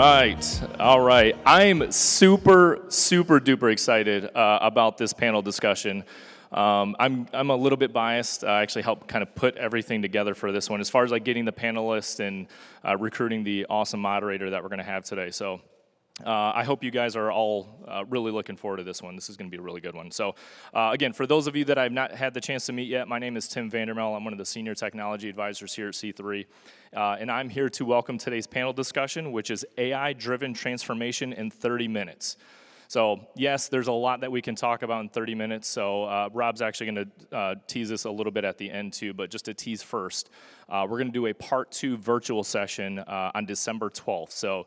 All right. I'm super duper excited about this panel discussion. I'm a little bit biased. I actually helped kind of put everything together for this one, as far as like getting the panelists and recruiting the awesome moderator that we're going to have today. So I hope you guys are all really looking forward to this one. This is going to be a really good one. So again, for those of you that I've not had the chance to meet yet, my name is Tim Vandermel. I'm one of the senior technology advisors here at C3. And I'm here to welcome today's panel discussion, which is AI-driven transformation in 30 minutes. So yes, there's a lot that we can talk about in 30 minutes. So Rob's actually going to tease this a little bit at the end too, but just to tease first, we're going to do a part 2 virtual session on December 12th. So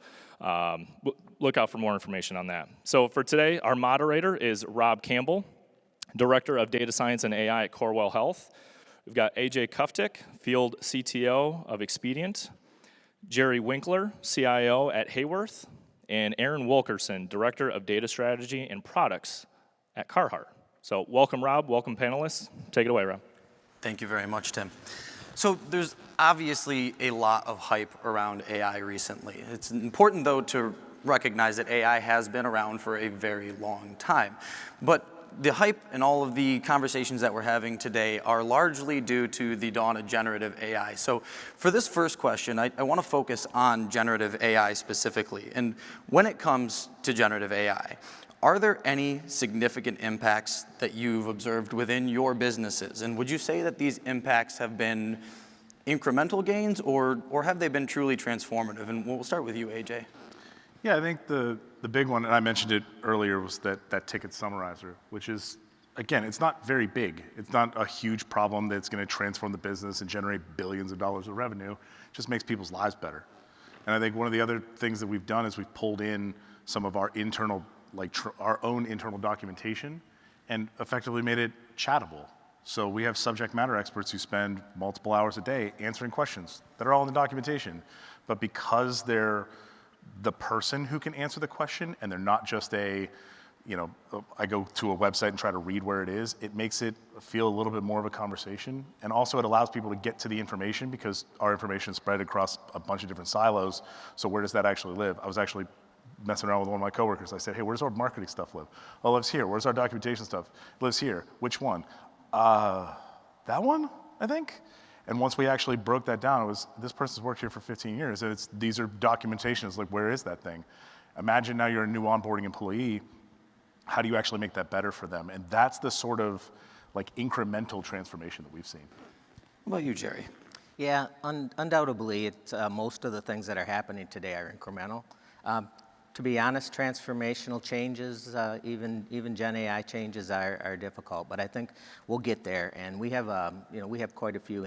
look out for more information on that. So for today, our moderator is Rob Campbell, Director of Data Science and AI at Corewell Health. We've got AJ Kuftick, Field CTO of Expedient, Jerry Winkler, CIO at Hayworth, and Aaron Wilkerson, Director of Data Strategy and Products at Carhartt. So welcome, Rob. Welcome, panelists. Take it away, Rob. Thank you very much, Tim. So there's obviously a lot of hype around AI recently. It's important, though, to recognize that AI has been around for a very long time. But the hype and all of the conversations that we're having today are largely due to the dawn of generative AI. So for this first question, I want to focus on generative AI specifically. And when it comes to generative AI, are there any significant impacts that you've observed within your businesses? And would you say that these impacts have been incremental gains, or have they been truly transformative? And we'll start with you, AJ. Yeah, I think the big one, and I mentioned it earlier, was that ticket summarizer, which is, again, it's not very big. It's not a huge problem that's going to transform the business and generate billions of dollars of revenue. It just makes people's lives better. And I think one of the other things that we've done is we've pulled in some of our internal, our own internal documentation and effectively made it chattable. So we have subject matter experts who spend multiple hours a day answering questions that are all in the documentation. But because they're the person who can answer the question, and they're not just I go to a website and try to read where it is, it makes it feel a little bit more of a conversation. And also it allows people to get to the information, because our information is spread across a bunch of different silos. So where does that actually live? I was actually messing around with one of my coworkers. I said, hey, where's our marketing stuff live? Oh, it lives here. Where's our documentation stuff? It lives here. Which one? That one, I think. And once we actually broke that down, it was, this person's worked here for 15 years, and these are documentations, like, where is that thing? Imagine now you're a new onboarding employee, how do you actually make that better for them? And that's the sort of incremental transformation that we've seen. What about you, Jerry? Yeah, undoubtedly, most of the things that are happening today are incremental. To be honest, transformational changes, even Gen AI changes are difficult, but I think we'll get there. And we have quite a few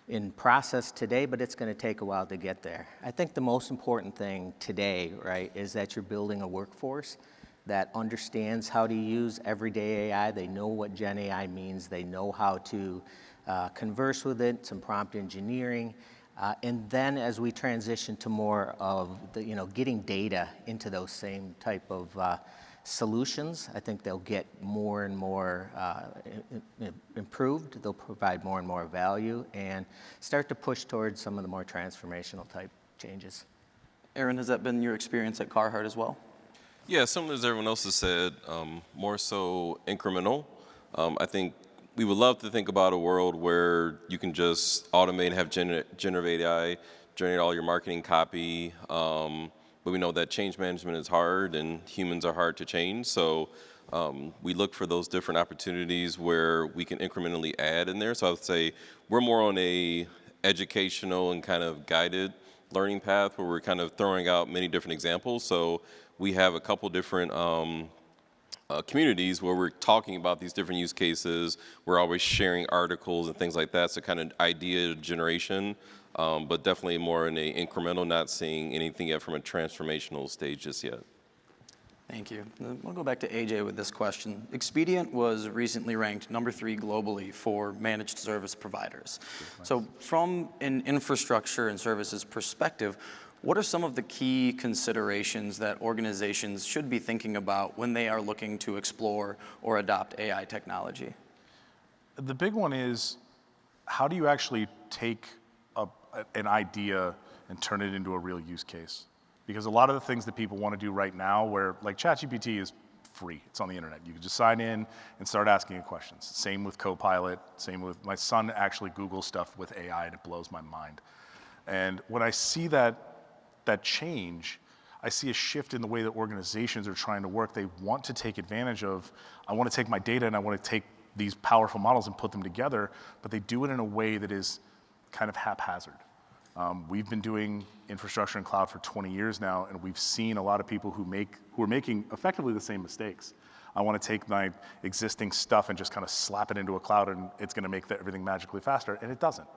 in process today, but it's going to take a while to get there. I think the most important thing today, right, is that you're building a workforce that understands how to use everyday AI. They know what Gen AI means. They know how to converse with it, some prompt engineering. And then as we transition to more of getting data into those same type of solutions, I think they'll get more and more improved. They'll provide more and more value and start to push towards some of the more transformational type changes. Aaron, has that been your experience at Carhartt as well? Yeah, similar as everyone else has said, more so incremental. I think we would love to think about a world where you can just automate and have generative AI generate all your marketing copy. But we know that change management is hard and humans are hard to change. So we look for those different opportunities where we can incrementally add in there. So I would say we're more on a educational and kind of guided learning path where we're kind of throwing out many different examples. So we have a couple different communities where we're talking about these different use cases. We're always sharing articles and things like that, so kind of idea generation, but definitely more in a incremental, not seeing anything yet from a transformational stage just yet. Thank you. We'll go back to AJ with this question. Expedient was recently ranked number 3 globally for managed service providers. So from an infrastructure and services perspective, what are some of the key considerations that organizations should be thinking about when they are looking to explore or adopt AI technology? The big one is, how do you actually take an idea and turn it into a real use case? Because a lot of the things that people want to do right now, where like ChatGPT is free, it's on the internet. You can just sign in and start asking it questions. Same with Copilot, same with my son actually Googles stuff with AI and it blows my mind. And when I see that change, I see a shift in the way that organizations are trying to work. They want to take advantage of, I want to take my data and I want to take these powerful models and put them together, but they do it in a way that is kind of haphazard. We've been doing infrastructure and cloud for 20 years now, and we've seen a lot of people who are making effectively the same mistakes. I want to take my existing stuff and just kind of slap it into a cloud and it's going to make everything magically faster, and it doesn't.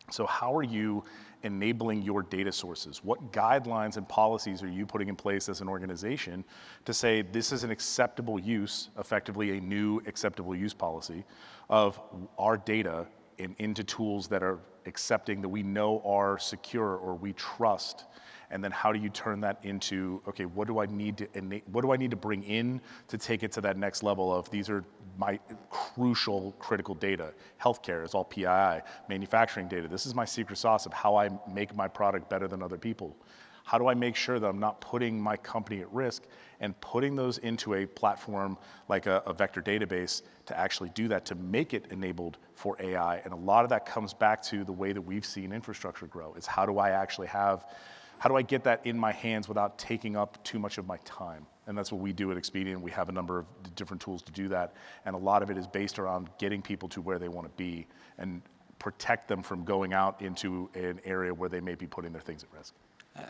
So how are you enabling your data sources? What guidelines and policies are you putting in place as an organization to say this is an acceptable use, effectively a new acceptable use policy of our data into tools that are accepting that we know are secure or we trust? And then how do you turn that into, okay, what do I need to bring in to take it to that next level of these are my crucial, critical data. Healthcare is all PII. Manufacturing data, this is my secret sauce of how I make my product better than other people. How do I make sure that I'm not putting my company at risk and putting those into a platform like a vector database to actually do that, to make it enabled for AI? And a lot of that comes back to the way that we've seen infrastructure grow. Is how do I get that in my hands without taking up too much of my time? And that's what we do at Expedient. We have a number of different tools to do that. And a lot of it is based around getting people to where they want to be and protect them from going out into an area where they may be putting their things at risk.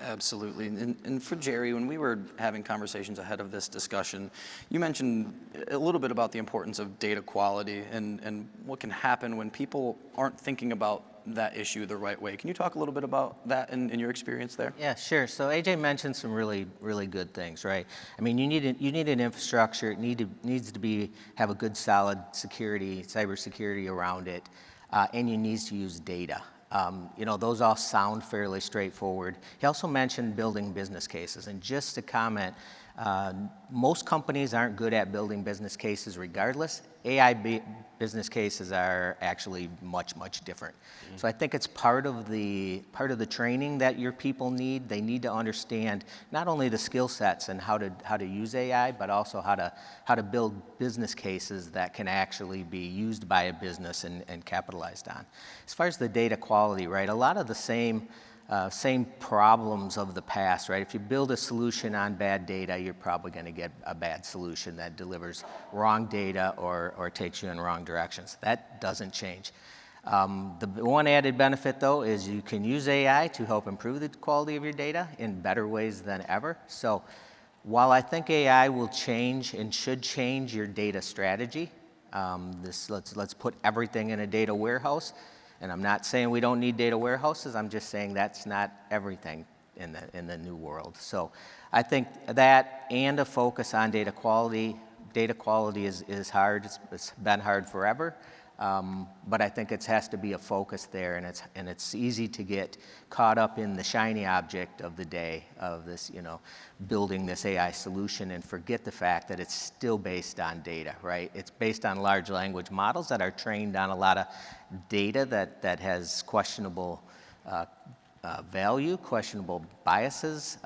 Absolutely. And for Jerry, when we were having conversations ahead of this discussion, you mentioned a little bit about the importance of data quality and what can happen when people aren't thinking about that issue the right way. Can you talk a little bit about that in your experience there? Yeah, sure. So AJ mentioned some really good things, right? I mean, you need an infrastructure. It needs to have a good, solid cybersecurity around it, and you need to use data. Those all sound fairly straightforward. He also mentioned building business cases, and just to comment, most companies aren't good at building business cases regardless. AI business cases are actually much different. Mm-hmm. So I think it's part of the training that your people need. They need to understand not only the skill sets and how to use AI, but also how to build business cases that can actually be used by a business and capitalized on. As far as the data quality, right, a lot of the same problems of the past, right? If you build a solution on bad data, you're probably going to get a bad solution that delivers wrong data or takes you in wrong directions. That doesn't change. The one added benefit, though, is you can use AI to help improve the quality of your data in better ways than ever. So while I think AI will change and should change your data strategy, let's put everything in a data warehouse. And I'm not saying we don't need data warehouses. I'm just saying that's not everything in the new world. So I think that and a focus on data quality. Data quality is hard. It's been hard forever. But I think it has to be a focus there, and it's easy to get caught up in the shiny object of the day of this, building this AI solution and forget the fact that it's still based on data, right? It's based on large language models that are trained on a lot of data that has questionable value, questionable biases,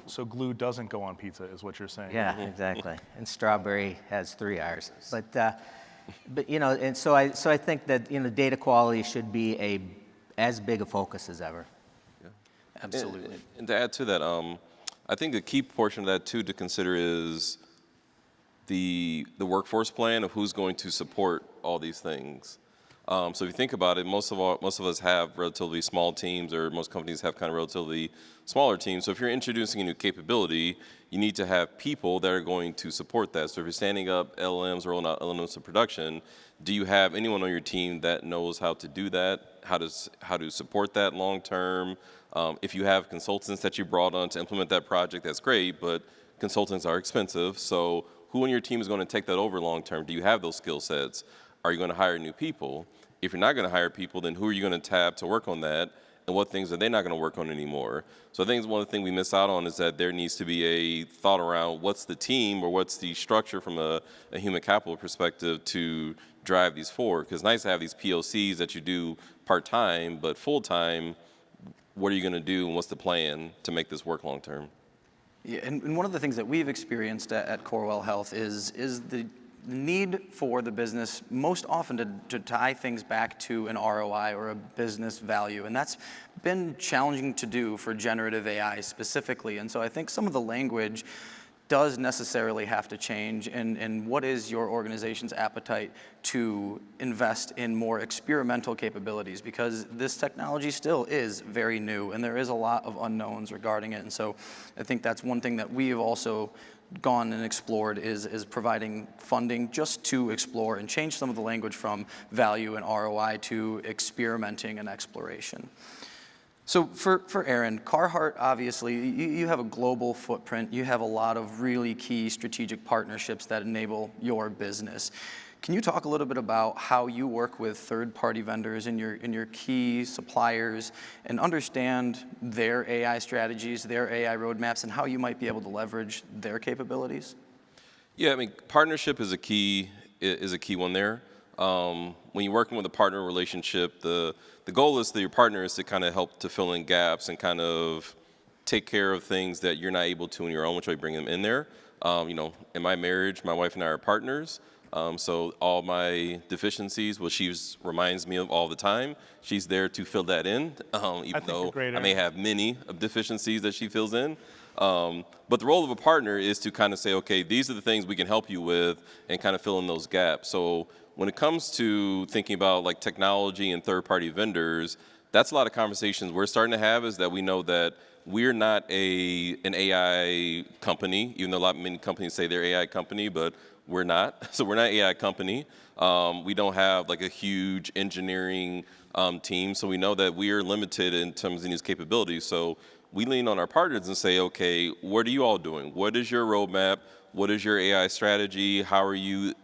So glue doesn't go on pizza, is what you're saying. Yeah, exactly. And strawberry has 3 R's, but and so I think that data quality should be as big a focus as ever. Yeah. Absolutely. And to add to that, I think a key portion of that too to consider is the workforce plan of who's going to support all these things. So if you think about it, most of us have relatively small teams, or most companies have kind of relatively smaller teams. So if you're introducing a new capability, you need to have people that are going to support that. So if you're standing up LLMs, rolling out LLMs to production, do you have anyone on your team that knows how to do that, how to support that long term? If you have consultants that you brought on to implement that project, that's great, but consultants are expensive. So who on your team is going to take that over long term? Do you have those skill sets? Are you going to hire new people? If you're not going to hire people, then who are you going to tap to work on that? And what things are they not going to work on anymore? So I think one of the things we miss out on is that there needs to be a thought around what's the team or what's the structure from a human capital perspective to drive these forward. Because it's nice to have these POCs that you do part-time, but full-time, what are you going to do and what's the plan to make this work long term? Yeah, and one of the things that we've experienced at Corewell Health is the need for the business most often to tie things back to an ROI or a business value. And that's been challenging to do for generative AI specifically. And so I think some of the language does necessarily have to change. And what is your organization's appetite to invest in more experimental capabilities? Because this technology still is very new and there is a lot of unknowns regarding it. And so I think that's one thing that we've also gone and explored is providing funding just to explore and change some of the language from value and ROI to experimenting and exploration. So for Aaron, Carhartt, obviously, you have a global footprint. You have a lot of really key strategic partnerships that enable your business. Can you talk a little bit about how you work with third-party vendors and your key suppliers and understand their AI strategies, their AI roadmaps, and how you might be able to leverage their capabilities? Yeah, I mean, partnership is a key one there. When you're working with a partner relationship, the goal is that your partner is to kind of help to fill in gaps and kind of take care of things that you're not able to on your own, which way bring them in there. In my marriage, my wife and I are partners. So all my deficiencies, what she reminds me of all the time, she's there to fill that in, even though I may have many of deficiencies that she fills in. But the role of a partner is to kind of say, okay, these are the things we can help you with and kind of fill in those gaps. So when it comes to thinking about like technology and third-party vendors, that's a lot of conversations we're starting to have, is that we know that we're not an AI company, even though many companies say they're AI company, but we're not. So we're not an AI company. We don't have like a huge engineering team, so we know that we are limited in terms of these capabilities. So we lean on our partners and say, okay, what are you all doing? What is your roadmap? What is your AI strategy? How are you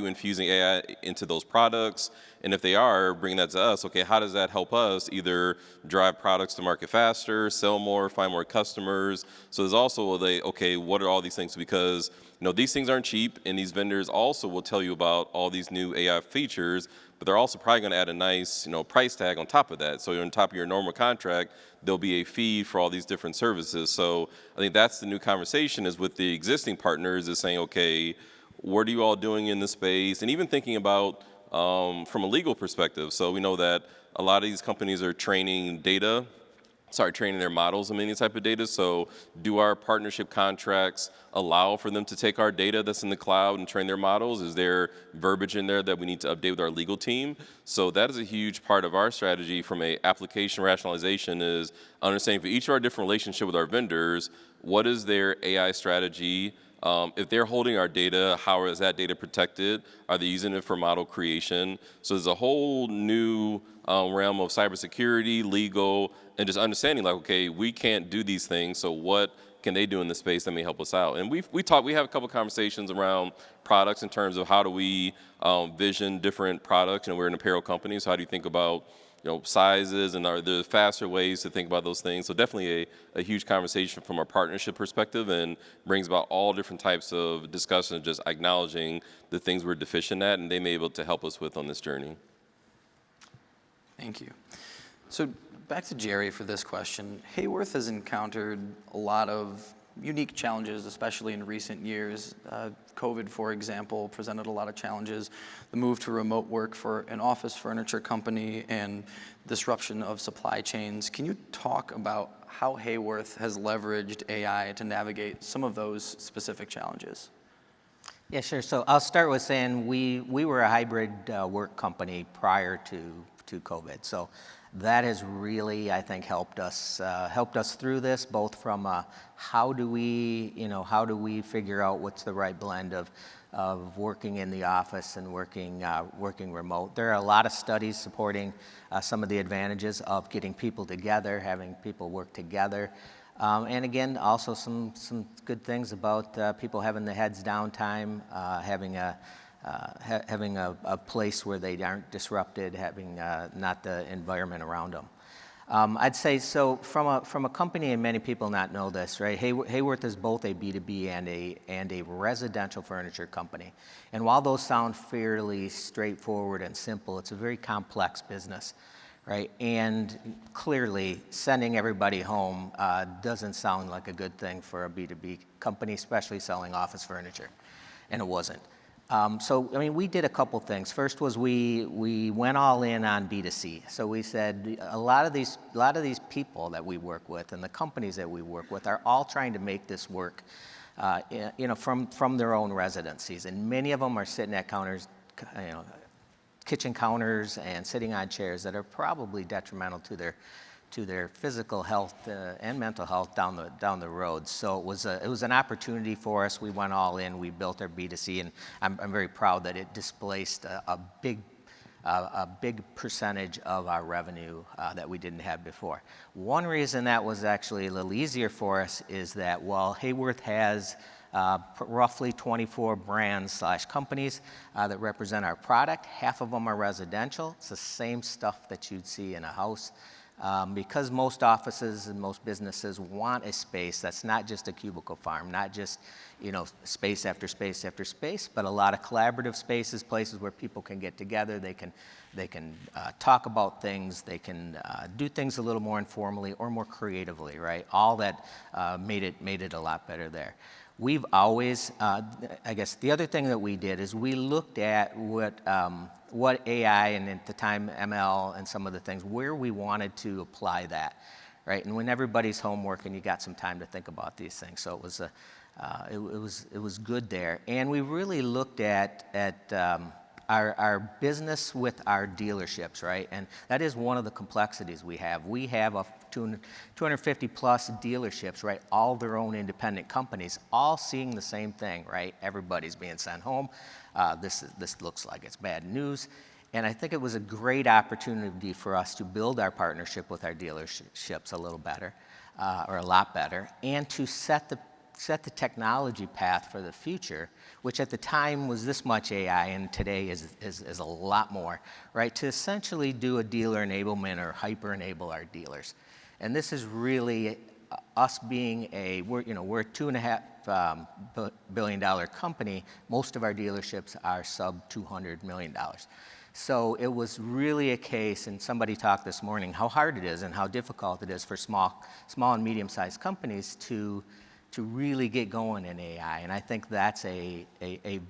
infusing AI into those products? And if they are, bringing that to us, okay, how does that help us either drive products to market faster, sell more, find more customers? So there's also okay, what are all these things? Because these things aren't cheap, and these vendors also will tell you about all these new AI features, but they're also probably going to add a nice price tag on top of that. So on top of your normal contract, there'll be a fee for all these different services. So I think that's the new conversation, is with the existing partners, is saying, okay, what are you all doing in this space? And even thinking about from a legal perspective. So we know that a lot of these companies are training their models on any type of data. So do our partnership contracts allow for them to take our data that's in the cloud and train their models? Is there verbiage in there that we need to update with our legal team? So that is a huge part of our strategy from a application rationalization, is understanding for each of our different relationship with our vendors, what is their AI strategy? If they're holding our data, how is that data protected? Are they using it for model creation? So there's a whole new realm of cybersecurity, legal, and just understanding like, okay, we can't do these things, so what can they do in the space that may help us out? And we have a couple conversations around products in terms of how do we vision different products. We're an apparel company, so how do you think about sizes, and are there faster ways to think about those things? So definitely a huge conversation from a partnership perspective, and brings about all different types of discussions, just acknowledging the things we're deficient at, and they may be able to help us with on this journey. Thank you. So back to Jerry for this question. Hayworth has encountered a lot of unique challenges, especially in recent years. COVID, for example, presented a lot of challenges. The move to remote work for an office furniture company and disruption of supply chains. Can you talk about how Hayworth has leveraged AI to navigate some of those specific challenges? Yeah, sure. So I'll start with saying we were a hybrid work company prior to COVID. So that has really, I think, helped us through this, both from how do we figure out what's the right blend of working in the office and working remote. There are a lot of studies supporting some of the advantages of getting people together, having people work together. And again, also some good things about people having the heads down time, having a place where they aren't disrupted, having not the environment around them. I'd say so from a company, and many people not know this, right? Hayworth is both a B2B and a residential furniture company. And while those sound fairly straightforward and simple, it's a very complex business. right? And clearly, sending everybody home doesn't sound like a good thing for a B2B company, especially selling office furniture, and it wasn't. So, I mean, we did a couple things. First was we went all in on B2C. So we said a lot of these people that we work with and the companies that we work with are all trying to make this work, from their own residencies, and many of them are sitting at counters, kitchen counters and sitting on chairs that are probably detrimental to their physical health and mental health down the road. So it was an opportunity for us. We went all in. We built our B2C, and I'm very proud that it displaced a big percentage of our revenue that we didn't have before. One reason that was actually a little easier for us is that while Hayworth has roughly 24 brands/companies that represent our product, half of them are residential. It's the same stuff that you'd see in a house. Because most offices and most businesses want a space that's not just a cubicle farm, not just space after space after space, but a lot of collaborative spaces, places where people can get together, they can talk about things, they can do things a little more informally or more creatively, right? All that made it a lot better there. We've always, I guess the other thing that we did is we looked at what AI and at the time ML and some of the things, where we wanted to apply that, right? And when everybody's home working, you got some time to think about these things. So it was good there. And we really looked at our business with our dealerships, right? And that is one of the complexities we have. We have 250 plus dealerships, right? All their own independent companies, all seeing the same thing, right? Everybody's being sent home. This looks like it's bad news. And I think it was a great opportunity for us to build our partnership with our dealerships a little better, or a lot better, and to set the technology path for the future, which at the time was this much AI and today is a lot more, right? To essentially do a dealer enablement or hyper enable our dealers. And this is really us being we're a $2.5 billion company. Most of our dealerships are sub $200 million. So it was really a case, and somebody talked this morning, how hard it is and how difficult it is for small and medium-sized companies to really get going in AI. And I think that's a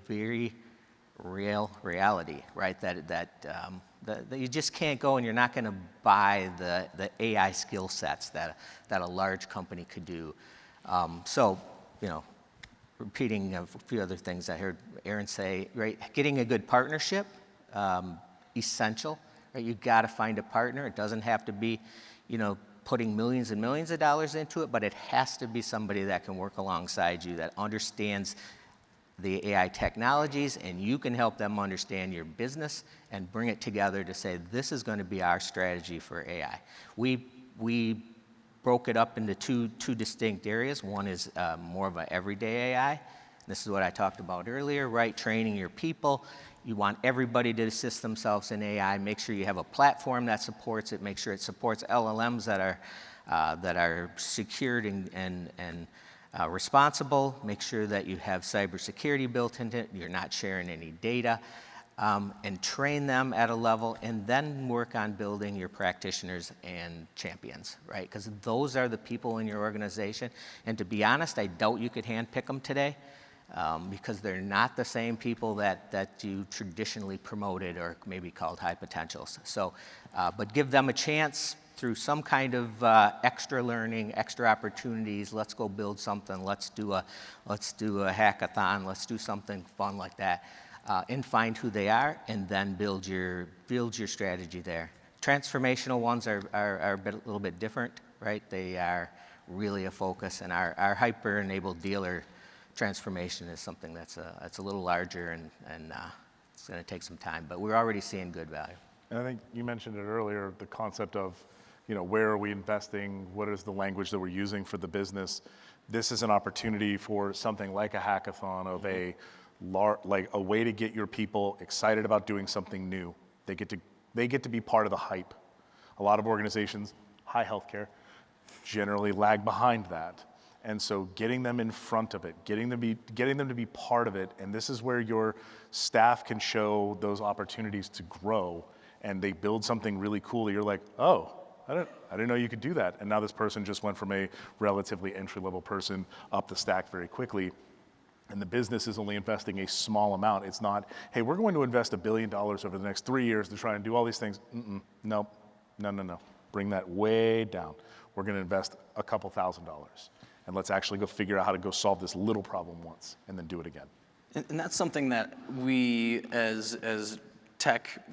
very real reality, right? That you just can't go and you're not going to buy the AI skill sets that a large company could do. So, repeating a few other things I heard Aaron say, right? Getting a good partnership, essential, right? You got to find a partner. It doesn't have to be, putting millions and millions of dollars into it, but it has to be somebody that can work alongside you, that understands the AI technologies, and you can help them understand your business and bring it together to say, this is going to be our strategy for AI. We broke it up into two distinct areas. One is more of an everyday AI. This is what I talked about earlier, right? Training your people. You want everybody to assist themselves in AI. Make sure you have a platform that supports it. Make sure it supports LLMs that are secured and responsible. Make sure that you have cybersecurity built into it. You're not sharing any data. And train them at a level, and then work on building your practitioners and champions, right? Because those are the people in your organization. And to be honest, I doubt you could handpick them today. Because they're not the same people that you traditionally promoted or maybe called high potentials. So, but give them a chance through some kind of extra learning, extra opportunities. Let's go build something. Let's do a hackathon. Let's do something fun like that, and find who they are, and then build your strategy there. Transformational ones are a little bit different, right? They are really a focus, and our hyper-enabled dealer transformation is something that's a little larger, and it's going to take some time, but we're already seeing good value. And I think you mentioned it earlier, the concept of, where are we investing? What is the language that we're using for the business? This is an opportunity for something like a hackathon of a way to get your people excited about doing something new. They get to be part of the hype. A lot of organizations, high healthcare, generally lag behind that. And so getting them in front of it, getting them to be part of it, and this is where your staff can show those opportunities to grow and they build something really cool, you're like, oh, I didn't know you could do that. And now this person just went from a relatively entry-level person up the stack very quickly. And the business is only investing a small amount. It's not, hey, we're going to invest $1 billion over the next 3 years to try and do all these things. Nope, no. Bring that way down. We're going to invest a couple $1,000s. And let's actually go figure out how to go solve this little problem once and then do it again. And that's something that we as tech,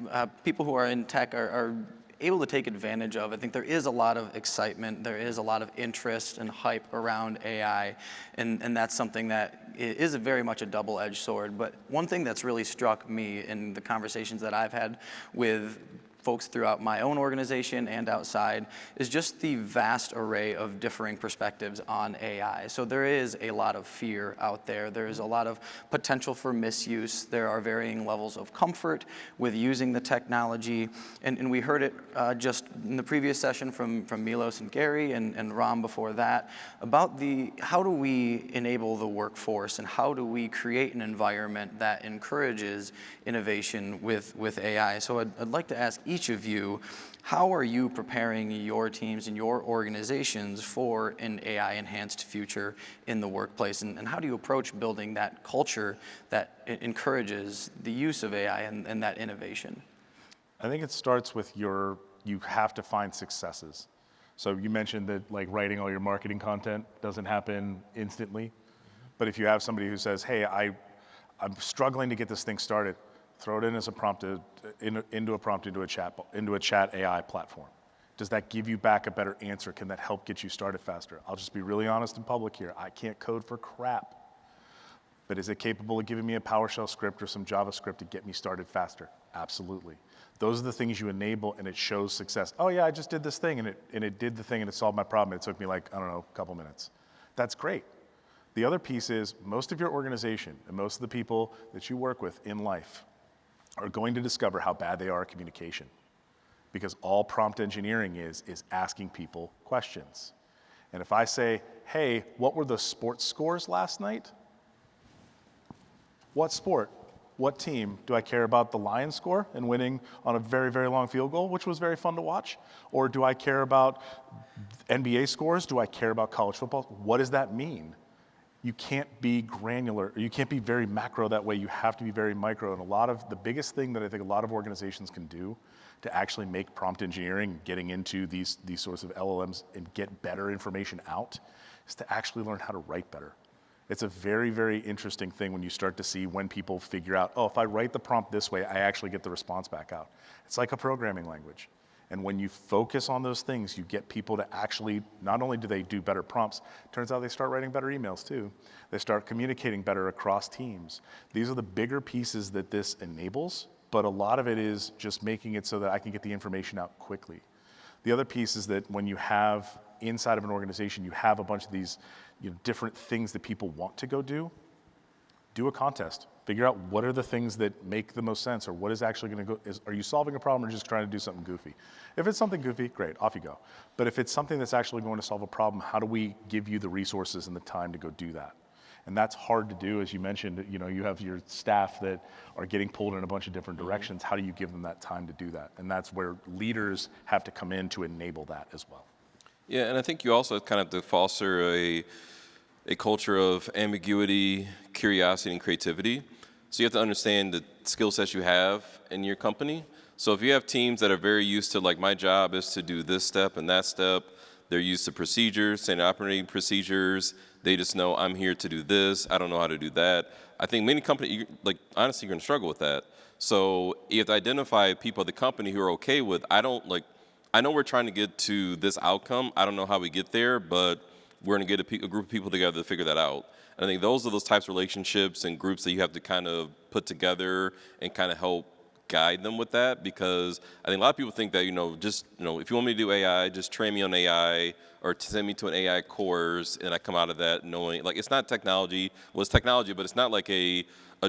people who are in tech are able to take advantage of. I think there is a lot of excitement, there is a lot of interest and hype around AI, and that's something that is very much a double-edged sword. But one thing that's really struck me in the conversations that I've had with folks throughout my own organization and outside is just the vast array of differing perspectives on AI. So there is a lot of fear out there. There is a lot of potential for misuse. There are varying levels of comfort with using the technology. And we heard it just in the previous session from Milos and Gary and Ram before that about how do we enable the workforce and how do we create an environment that encourages innovation with AI. So I'd like to ask each of you, how are you preparing your teams and your organizations for an AI-enhanced future in the workplace? And how do you approach building that culture that encourages the use of AI and that innovation? I think it starts with you have to find successes. So you mentioned that like writing all your marketing content doesn't happen instantly. But if you have somebody who says, hey, I'm struggling to get this thing started, throw it in as a prompt into a chat AI platform. Does that give you back a better answer? Can that help get you started faster? I'll just be really honest in public here. I can't code for crap. But is it capable of giving me a PowerShell script or some JavaScript to get me started faster? Absolutely. Those are the things you enable and it shows success. Oh yeah, I just did this thing and it did the thing and it solved my problem. It took me like, I don't know, a couple minutes. That's great. The other piece is most of your organization and most of the people that you work with in life are going to discover how bad they are at communication. Because all prompt engineering is asking people questions. And if I say, hey, what were the sports scores last night? What sport? What team? Do I care about the Lions score and winning on a very, very long field goal, which was very fun to watch? Or do I care about NBA scores? Do I care about college football? What does that mean? You can't be granular, or you can't be very macro that way. You have to be very micro. And the biggest thing that I think a lot of organizations can do to actually make prompt engineering, getting into these sorts of LLMs and get better information out, is to actually learn how to write better. It's a very, very interesting thing when you start to see when people figure out, oh, if I write the prompt this way, I actually get the response back out. It's like a programming language. And when you focus on those things, you get people to actually, not only do they do better prompts, turns out they start writing better emails too. They start communicating better across teams. These are the bigger pieces that this enables, but a lot of it is just making it so that I can get the information out quickly. The other piece is that when you have, inside of an organization, you have a bunch of these different things that people want to go do a contest. Figure out what are the things that make the most sense, or what is actually going to go. Are you solving a problem or just trying to do something goofy? If it's something goofy, great, off you go. But if it's something that's actually going to solve a problem, how do we give you the resources and the time to go do that? And that's hard to do, as you mentioned. You have your staff that are getting pulled in a bunch of different directions. How do you give them that time to do that? And that's where leaders have to come in to enable that as well. Yeah, and I think you also kind of have to foster a culture of ambiguity, curiosity, and creativity. So you have to understand the skill sets you have in your company. So if you have teams that are very used to, like, my job is to do this step and that step, they're used to procedures, standard operating procedures, they just know I'm here to do this, I don't know how to do that. I think many companies, honestly, you're gonna struggle with that. So you have to identify people at the company who are okay with, I know we're trying to get to this outcome, I don't know how we get there, but we're gonna get a group of people together to figure that out. And I think those are those types of relationships and groups that you have to kind of put together and kind of help guide them with that, because I think a lot of people think that, if you want me to do AI, just train me on AI, or to send me to an AI course, and I come out of that knowing, like, it's not technology. Well, it's technology, but it's not like a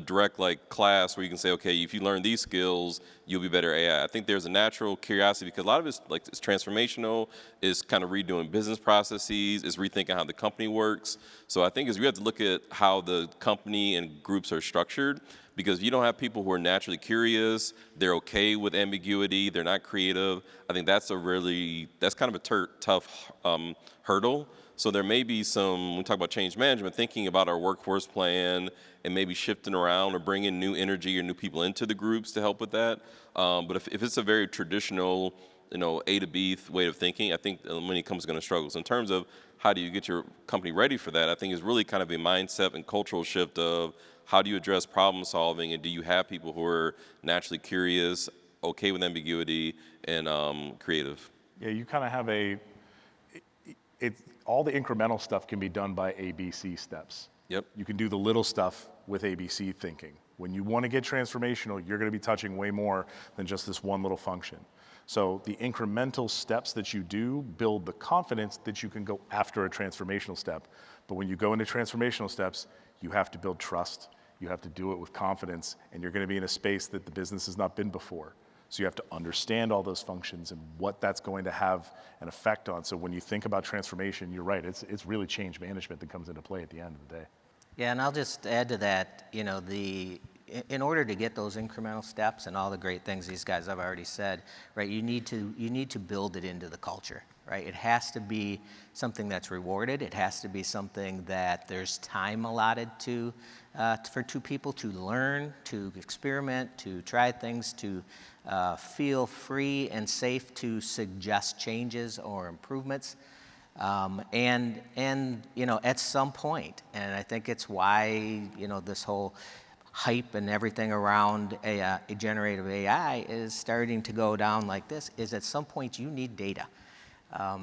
direct like class where you can say, okay, if you learn these skills, you'll be better at AI. I think there's a natural curiosity because a lot of it's like it's transformational, it's kind of redoing business processes, it's rethinking how the company works. So I think we have to look at how the company and groups are structured, because if you don't have people who are naturally curious, they're okay with ambiguity, they're not creative, I think that's kind of a tough hurdle. So there may be some, when we talk about change management, thinking about our workforce plan and maybe shifting around or bringing new energy or new people into the groups to help with that. But if it's a very traditional, A to B way of thinking, I think many companies are going to struggle. So in terms of how do you get your company ready for that, I think it's really kind of a mindset and cultural shift of how do you address problem solving, and do you have people who are naturally curious, okay with ambiguity, and creative? Yeah, you kind of have all the incremental stuff can be done by ABC steps. Yep. You can do the little stuff with ABC thinking. When you want to get transformational, you're going to be touching way more than just this one little function. So the incremental steps that you do build the confidence that you can go after a transformational step. But when you go into transformational steps, you have to build trust. You have to do it with confidence, and you're going to be in a space that the business has not been before. So you have to understand all those functions and what that's going to have an effect on. So when you think about transformation, you're right, it's really change management that comes into play at the end of the day. Yeah, and I'll just add to that, in order to get those incremental steps and all the great things these guys have already said, right, you need to build it into the culture, right? It has to be something that's rewarded. It has to be something that there's time allotted to for two people to learn, to experiment, to try things, to feel free and safe to suggest changes or improvements. And at some point, and I think it's why, this whole hype and everything around generative AI is starting to go down like this, is at some point you need data.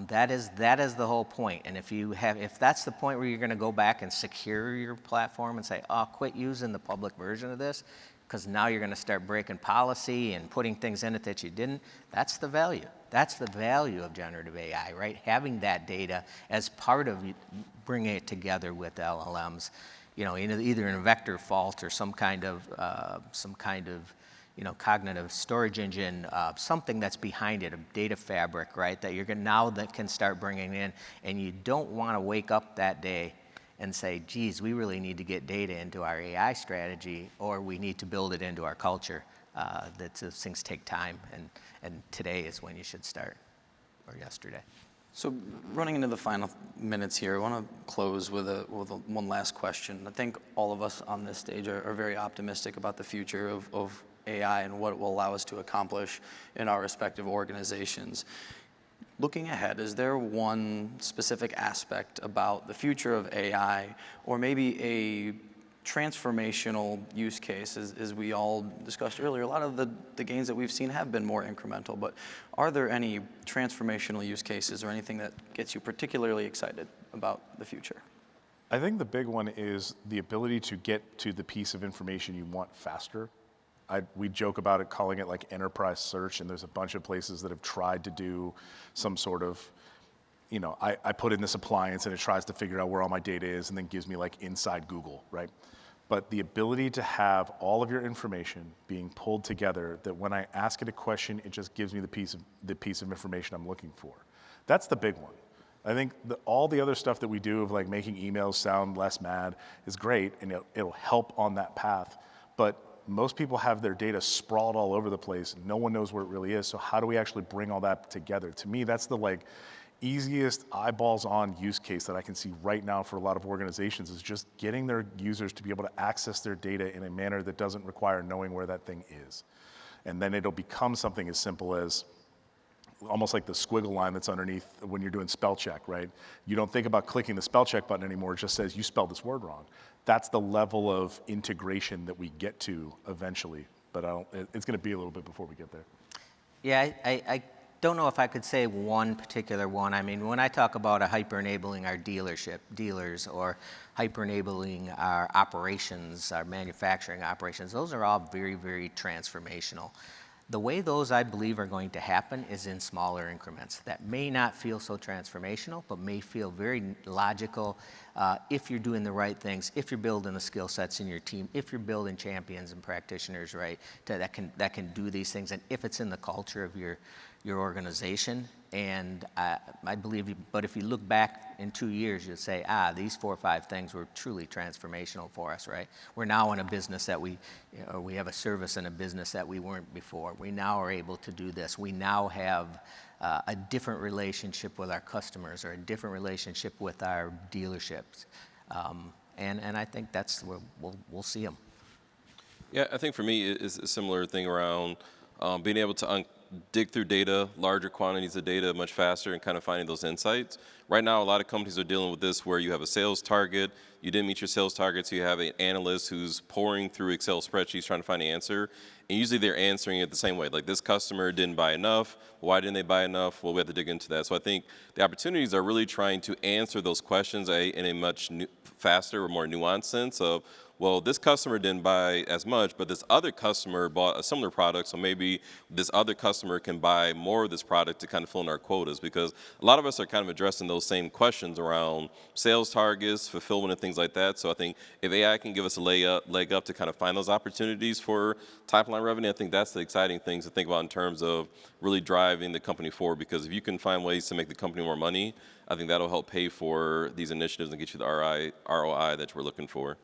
That is the whole point. And if that's the point where you're going to go back and secure your platform and say, oh, quit using the public version of this, because now you're going to start breaking policy and putting things in it that you didn't, that's the value. That's the value of generative AI, right? Having that data as part of bringing it together with LLMs, either in a vector fault or some kind of cognitive storage engine, something that's behind it, a data fabric, right? That that can start bringing in, and you don't want to wake up that day and say, geez, we really need to get data into our AI strategy, or we need to build it into our culture. Those things take time, and today is when you should start, or yesterday. So running into the final minutes here, I want to close with one last question. I think all of us on this stage are very optimistic about the future of AI and what it will allow us to accomplish in our respective organizations. Looking ahead, is there one specific aspect about the future of AI, or maybe a transformational use case? As we all discussed earlier, a lot of the gains that we've seen have been more incremental, but are there any transformational use cases or anything that gets you particularly excited about the future? I think the big one is the ability to get to the piece of information you want faster. We joke about it, calling it like enterprise search, and there's a bunch of places that have tried to do some sort of, I put in this appliance and it tries to figure out where all my data is and then gives me like inside Google, right? But the ability to have all of your information being pulled together, that when I ask it a question, it just gives me the piece of information I'm looking for. That's the big one. I think all the other stuff that we do of like making emails sound less mad is great, and it'll help on that path. But most people have their data sprawled all over the place. No one knows where it really is. So how do we actually bring all that together? To me, that's the easiest eyeballs on use case that I can see right now for a lot of organizations, is just getting their users to be able to access their data in a manner that doesn't require knowing where that thing is. And then it'll become something as simple as almost like the squiggle line that's underneath when you're doing spell check, right? You don't think about clicking the spell check button anymore. It just says you spelled this word wrong. That's the level of integration that we get to eventually, but it's going to be a little bit before we get there. Yeah, I don't know if I could say one particular one. I mean, when I talk about hyper-enabling our dealers, or hyper-enabling our operations, our manufacturing operations, those are all very, very transformational. The way those, I believe, are going to happen is in smaller increments that may not feel so transformational, but may feel very logical if you're doing the right things, if you're building the skill sets in your team, if you're building champions and practitioners, right, that can do these things, and if it's in the culture of your organization. And I believe, but if you look back in 2 years, you'll say, these 4 or 5 things were truly transformational for us, right? We're now in a business that we have a service in a business that we weren't before. We now are able to do this. We now have a different relationship with our customers or a different relationship with our dealerships. And I think that's where we'll see them. Yeah, I think for me, it's a similar thing around being able to dig through data, larger quantities of data much faster and kind of finding those insights. Right now, a lot of companies are dealing with this where you have a sales target, you didn't meet your sales targets, you have an analyst who's pouring through Excel spreadsheets trying to find the answer, and usually they're answering it the same way, like this customer didn't buy enough, why didn't they buy enough? Well, we have to dig into that. So I think the opportunities are really trying to answer those questions in a much faster or more nuanced sense of, well, this customer didn't buy as much, but this other customer bought a similar product, so maybe this other customer can buy more of this product to kind of fill in our quotas, because a lot of us are kind of addressing those same questions around sales targets, fulfillment, and things like that. So I think if AI can give us a leg up to kind of find those opportunities for top-line revenue, I think that's the exciting things to think about in terms of really driving the company forward, because if you can find ways to make the company more money, I think that'll help pay for these initiatives and get you the ROI that we're looking for.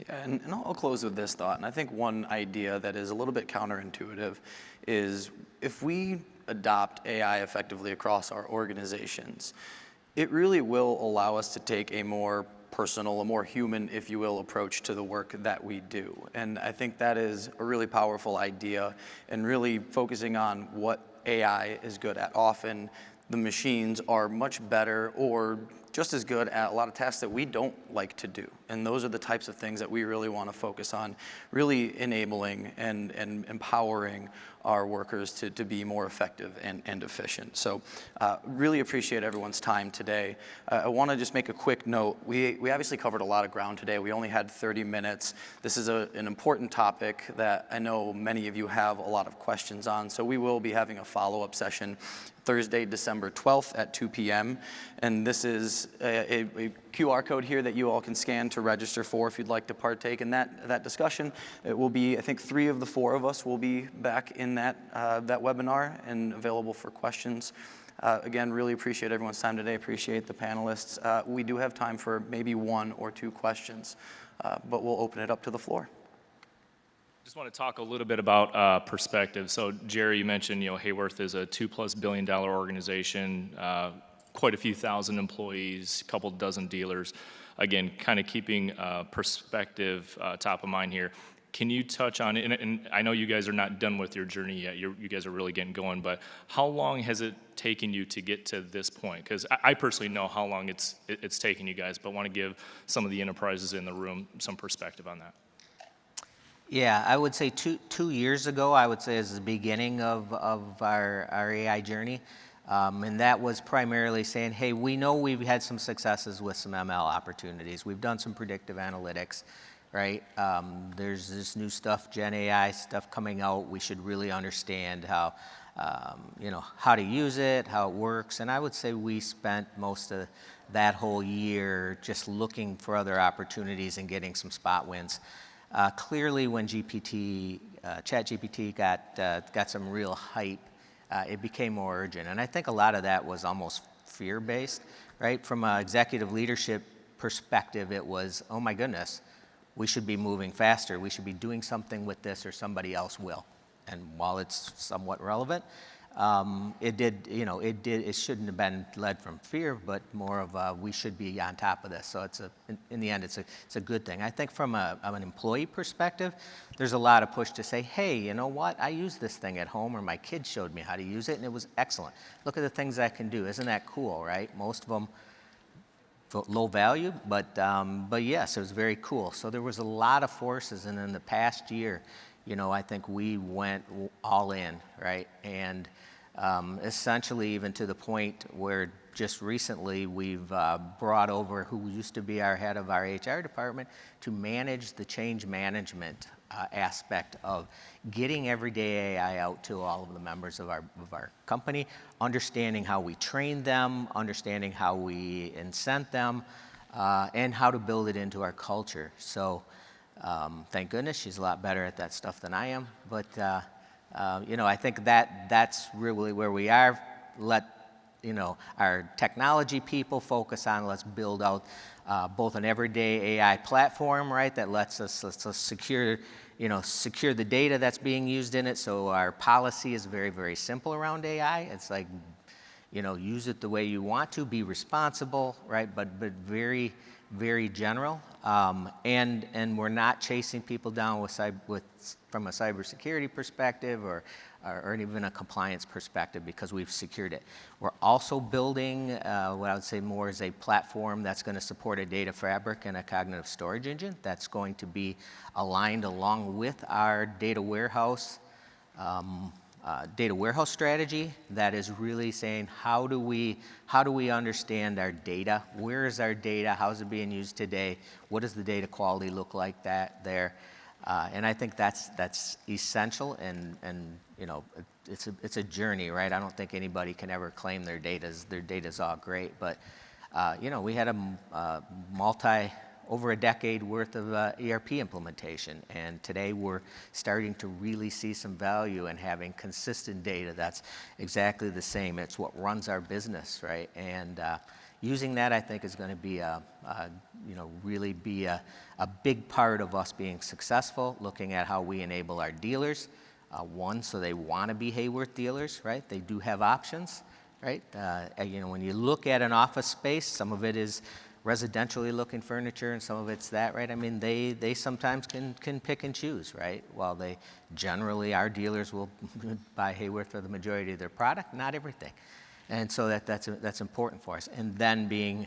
Yeah, and I'll close with this thought. And I think one idea that is a little bit counterintuitive is if we adopt AI effectively across our organizations, it really will allow us to take a more personal, a more human, if you will, approach to the work that we do. And I think that is a really powerful idea, and really focusing on what AI is good at. Often the machines are much better or just as good at a lot of tasks that we don't like to do. And those are the types of things that we really want to focus on, really enabling and empowering our workers to be more effective and efficient. So really appreciate everyone's time today. I want to just make a quick note. We obviously covered a lot of ground today. We only had 30 minutes. This is an important topic that I know many of you have a lot of questions on. So we will be having a follow-up session Thursday, December 12th at 2 p.m. And this is a QR code here that you all can scan to register for if you'd like to partake in that discussion. It will be, I think, 3 of the 4 of us will be back in that webinar and available for questions. Again, really appreciate everyone's time today. Appreciate the panelists. We do have time for maybe 1 or 2 questions, but we'll open it up to the floor. Just want to talk a little bit about perspective. So Jerry, you mentioned, Hayworth is a $2+ billion organization, quite a few thousand employees, a couple dozen dealers. Again, kind of keeping perspective top of mind here. Can you touch on it? And I know you guys are not done with your journey yet. You guys are really getting going. But how long has it taken you to get to this point? Because I personally know how long it's taken you guys, but want to give some of the enterprises in the room some perspective on that. Yeah, I would say 2 years ago, I would say is the beginning of our AI journey. And that was primarily saying, hey, we know we've had some successes with some ML opportunities. We've done some predictive analytics, right? There's this new stuff, Gen AI stuff coming out. We should really understand how to use it, how it works. And I would say we spent most of that whole year just looking for other opportunities and getting some spot wins. Clearly, when ChatGPT got some real hype, it became more urgent. And I think a lot of that was almost fear-based, right? From an executive leadership perspective, it was, oh my goodness, we should be moving faster. We should be doing something with this or somebody else will. And while it's somewhat relevant, it shouldn't have been led from fear, but more of we should be on top of this. So in the end, it's a good thing. I think from an employee perspective, there's a lot of push to say, hey, you know what? I use this thing at home, or my kids showed me how to use it, and it was excellent. Look at the things I can do. Isn't that cool, right? Most of them low value, but yes, it was very cool. So there was a lot of forces, and in the past year, I think we went all in, right? And essentially even to the point where just recently, we've brought over who used to be our head of our HR department to manage the change management aspect of getting everyday AI out to all of the members of our company, understanding how we train them, understanding how we incent them, and how to build it into our culture. So thank goodness she's a lot better at that stuff than I am. But I think that's really where we are. Let our technology people focus on, let's build out both an everyday AI platform, right, that lets us secure the data that's being used in it. So our policy is very, very simple around AI. It's like, use it the way you want to, be responsible, right, but very, very general. And we're not chasing people down from a cybersecurity perspective or even a compliance perspective because we've secured it. We're also building what I would say more is a platform that's going to support a data fabric and a cognitive storage engine that's going to be aligned along with our data warehouse strategy that is really saying how do we understand our data? Where is our data? How is it being used today? What does the data quality look like there? And I think that's essential, and it's a journey, right? I don't think anybody can ever claim their data's all great, but we had over a decade worth of ERP implementation, and today we're starting to really see some value in having consistent data that's exactly the same. It's what runs our business, right? And using that, I think, is going to be really be a big part of us being successful. Looking at how we enable our dealers, so they want to be Hayworth dealers, right? They do have options, right? When you look at an office space, some of it is residentially looking furniture, and some of it's that, right? I mean, they sometimes can pick and choose, right? While generally our dealers will buy Hayworth for the majority of their product, not everything. And so that's important for us. And then being,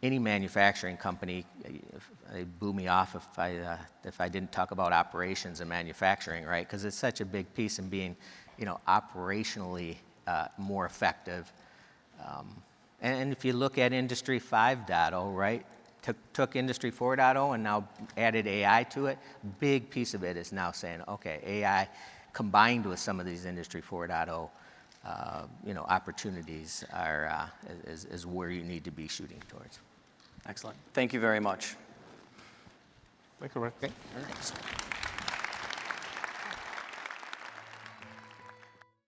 any manufacturing company, they'd boo me off if I didn't talk about operations and manufacturing, right? Because it's such a big piece in being, operationally more effective. And if you look at Industry 5.0, right, took Industry 4.0 and now added AI to it, big piece of it is now saying, okay, AI combined with some of these Industry 4.0 opportunities is where you need to be shooting towards. Excellent. Thank you very much. Thank you, Rick. Great. Thanks.